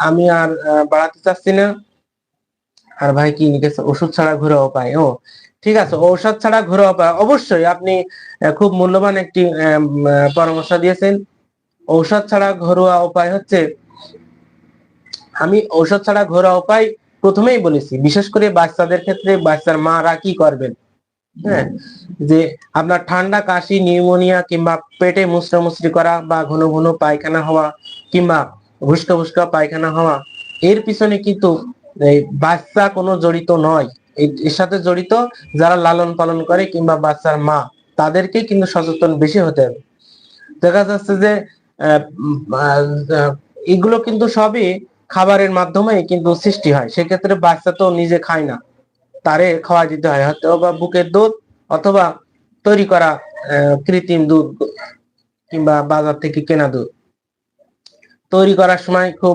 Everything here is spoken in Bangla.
আমি আর বাড়াতে চাচ্ছি না। আর ভাই কি লিখেছে, ওষুধ ছাড়া ঘরোয়া উপায়। ও ঠিক আছে, ঔষধ ছাড়া ঘরোয়া উপায় অবশ্যই আপনি খুব মূল্যবান একটি পরামর্শ দিয়েছেন। ঔষধ ছাড়া ঘরোয়া উপায় হচ্ছে, আমি ঔষধ ছাড়া ঘরোয়া উপায় প্রথমেই বলেছি, বিশেষ করে বাচ্চাদের ক্ষেত্রে বাচ্চার মারা কি করবেন। হ্যাঁ, যে আপনার ঠান্ডা, কাশি, নিউমোনিয়া কিংবা পেটে মুচড়ামুচড়ি করা বা ঘন ঘন পায়খানা হওয়া কিংবা ভুসকা ভুসকা পায়খানা হওয়া, এর পিছনে কিন্তু এই বাচ্চা কোনো জড়িত নয়। এর সাথে জড়িত যারা লালন পালন করে কিংবা বাচ্চার মা, তাদেরকেই কিন্তু সচেতন বেশি হতে হবে। দেখা যাচ্ছে যে আহ, উম, আহ, এগুলো কিন্তু সবই খাবারের মাধ্যমে কিন্তু সৃষ্টি হয়। সেক্ষেত্রে বাচ্চা তো নিজে খায় না, তারে খাওয়া দিতে হয়, হয়তো বা বুকের দুধ অথবা তৈরি করা কৃত্রিম দুধ কিংবা বাজার থেকে কেনা দুধ। তৈরি করার সময় খুব